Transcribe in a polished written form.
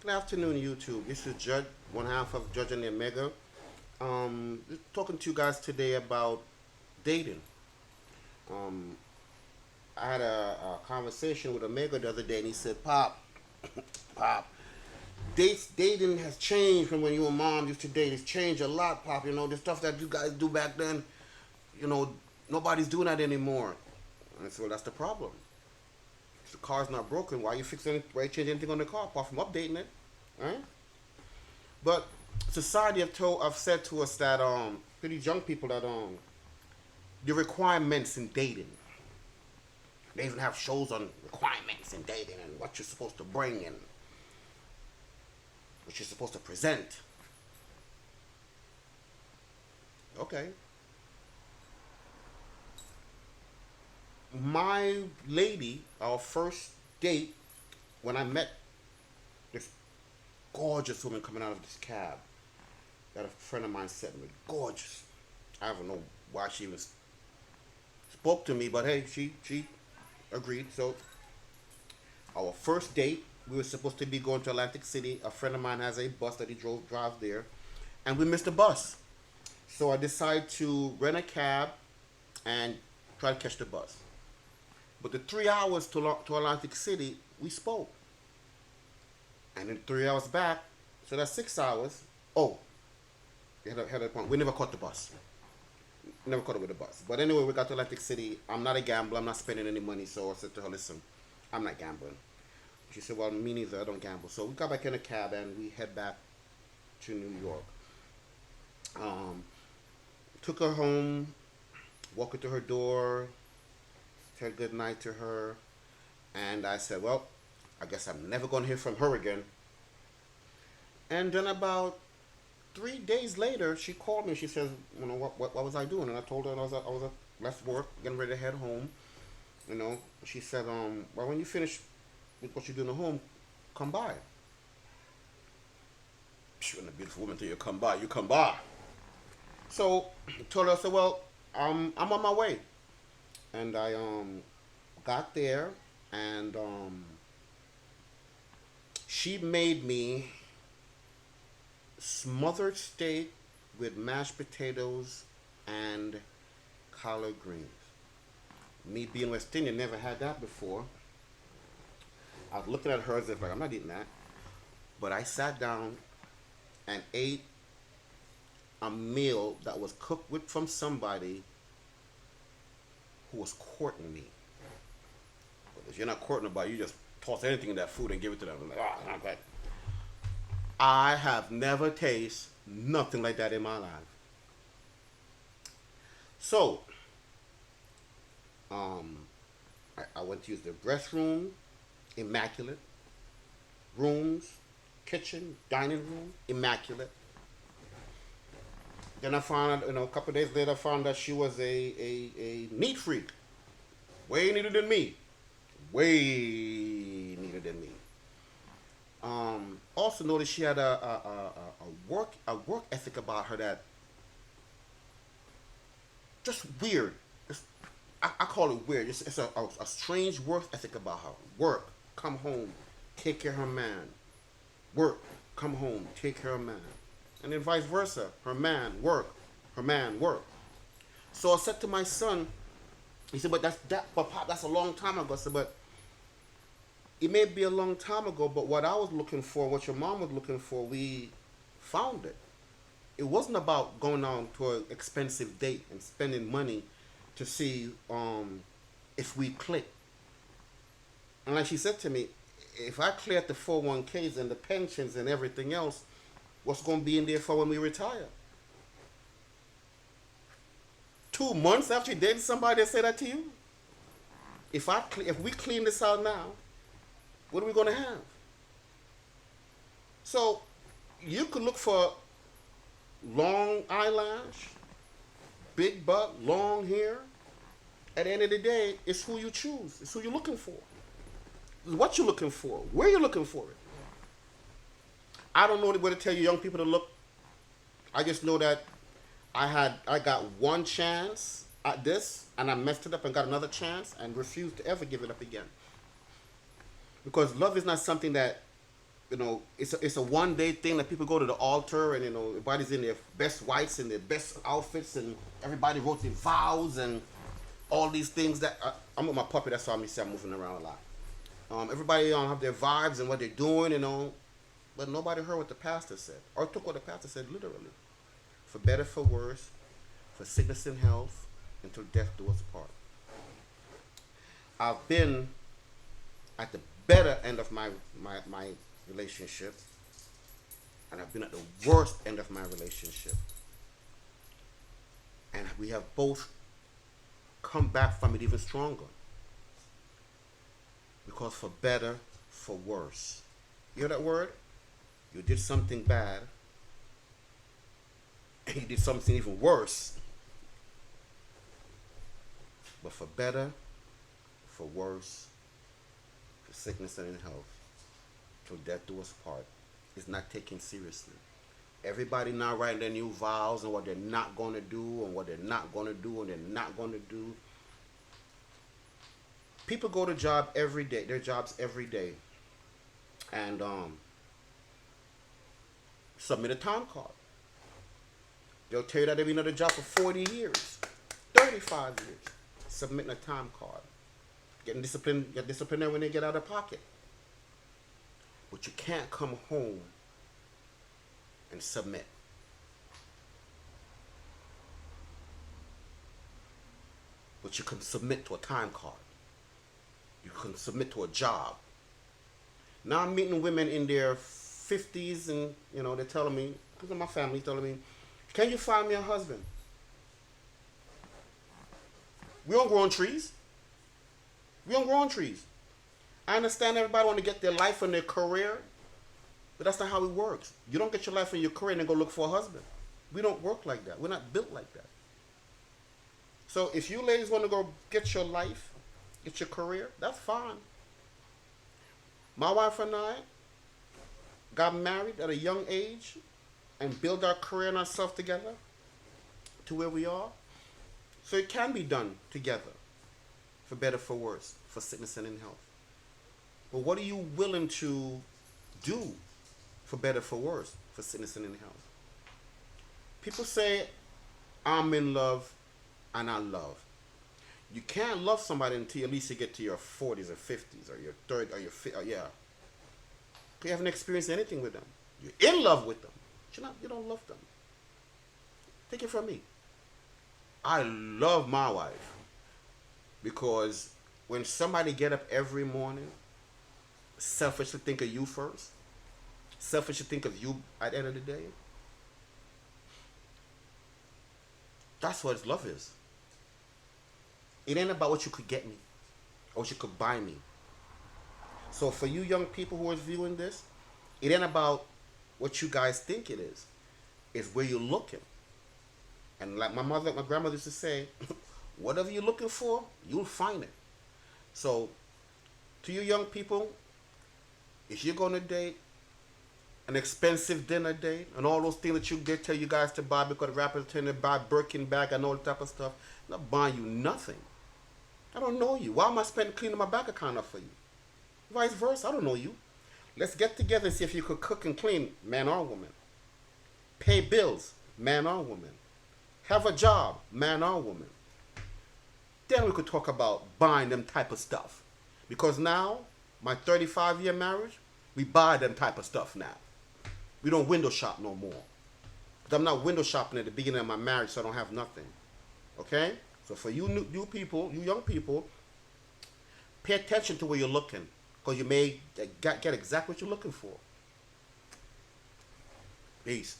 Good afternoon, YouTube. This is Judge, one half of Judge and the Omega. Talking to you guys today about dating. Um, I had a conversation with Omega the other day, and he said, Pop, dating has changed from when you and Mom used to date. It's changed a lot, Pop. You know, the stuff that you guys do back then, you know, nobody's doing that anymore. And so that's the problem. If the car's not broken, why you fixing it? Why you changing anything on the car apart from updating it? Right? But society have said to us that to these young people that the requirements in dating. They even have shows on requirements in dating and what you're supposed to bring and what you're supposed to present. Okay. My lady, our first date, when I met this gorgeous woman coming out of this cab that a friend of mine sent me, gorgeous. I don't know why she even spoke to me, but hey, she agreed. So our first date, we were supposed to be going to Atlantic City. A friend of mine has a bus that he drives there, and we missed the bus. So I decided to rent a cab and try to catch the bus. But the 3 hours to Atlantic City, we spoke. And then 3 hours back, so that's 6 hours. Oh, we had a point. We never caught the bus. Never caught it with the bus. But anyway, we got to Atlantic City. I'm not a gambler. I'm not spending any money. So I said to her, listen, I'm not gambling. She said, well, me neither. I don't gamble. So we got back in a cab and we head back to New York. Um, Took her home, walked her to her door, said good night to her. And I said, well, I guess I'm never going to hear from her again. And then about 3 days later, she called me. She says, you know, what was I doing? And I told her I was left work, getting ready to head home. You know, she said, well, when you finish with what you're doing at home, come by. She wasn't a beautiful woman until you come by. You come by. So I told her, I said, well, I'm on my way. And I got there, and she made me smothered steak with mashed potatoes and collard greens. Me being West Indian, never had that before. I was looking at her as if like I'm not eating that, but I sat down and ate a meal that was cooked with from somebody who was courting me. But if you're not courting nobody, you just toss anything in that food and give it to them. I'm like, oh, not bad. I have never tasted nothing like that in my life. So, um, I went to use the restroom, immaculate. Rooms, kitchen, dining room, immaculate. Then I found out, a couple of days later, I found out she was a neat freak. Way neater than me. Way neater than me. Also noticed she had a work ethic about her that just weird. I call it weird. It's a strange work ethic about her. Work, come home, take care of her man. Work, come home, take care of her man. And then vice versa. Her man, work. Her man, work. So I said to my son, he said, but Pop, that's a long time ago. I said, but it may be a long time ago, but what I was looking for, what your mom was looking for, we found it. It wasn't about going on to an expensive date and spending money to see if we click. And like she said to me, if I cleared the 401ks and the pensions and everything else, what's going to be in there for when we retire? 2 months after you dated somebody that said that to you? If we clean this out now, what are we going to have? So you could look for long eyelash, big butt, long hair. At the end of the day, it's who you choose. It's who you're looking for. It's what you're looking for. Where you're looking for it. I don't know where to tell you young people to look. I just know that I got one chance at this and I messed it up and got another chance and refused to ever give it up again. Because love is not something that it's a 1 day thing that people go to the altar and everybody's in their best whites and their best outfits and everybody wrote their vows and all these things that I'm with my puppy. That's why I'm moving around a lot. Everybody have their vibes and what they're doing, but nobody heard what the pastor said or took what the pastor said literally. For better, for worse, for sickness and health, until death do us part. I've been at the better end of my relationship, and I've been at the worst end of my relationship. And we have both come back from it even stronger. Because for better, for worse. You hear that word? You did something bad, and you did something even worse. But for better, for worse, for sickness and in health, till death do us part, is not taken seriously. Everybody now writing their new vows and what they're not going to do and what they're not going to do and they're not going to do. People go to their jobs every day, and submit a time card. They'll tell you that they've been at a job for 40 years, 35 years, submitting a time card, get disciplined when they get out of pocket. But you can't come home and submit. But you can submit to a time card. You can submit to a job. Now I'm meeting women in their 50s and, they're telling me, because of my family, telling me, can you find me a husband? We don't grow on trees. We don't grow on trees. I understand everybody want to get their life and their career, but that's not how it works. You don't get your life and your career and then go look for a husband. We don't work like that. We're not built like that. So if you ladies want to go get your life, get your career, that's fine. My wife and I got married at a young age and built our career and ourselves together to where we are. So it can be done together, for better, for worse, for sickness and in health. But what are you willing to do for better, for worse, for sickness and in health? People say, I'm in love and I love. You can't love somebody until at least you get to your 40s or 50s or your 30s or your 50s. Yeah. You haven't experienced anything with them. You're in love with them. But you don't love them. Take it from me. I love my wife because when somebody get up every morning, selfishly think of you first, selfishly think of you at the end of the day, that's what love is. It ain't about what you could get me or what you could buy me. So for you young people who are viewing this, it ain't about what you guys think it is. It's where you're looking. And like my grandmother used to say, whatever you're looking for, you'll find it. So to you young people, if you're going to date an expensive dinner date and all those things that they tell you guys to buy because the rappers tend to buy Birkin bag and all that type of stuff, I'm not buying you nothing. I don't know you. Why am I cleaning my bank account up for you? Vice versa, I don't know you. Let's get together and see if you could cook and clean, man or woman. Pay bills, man or woman. Have a job, man or woman. Then we could talk about buying them type of stuff. Because now, my 35-year marriage, we buy them type of stuff now. We don't window shop no more. But I'm not window shopping at the beginning of my marriage, so I don't have nothing. Okay? So for you new people, you young people, pay attention to where you're looking. Because you may get exactly what you're looking for. Peace.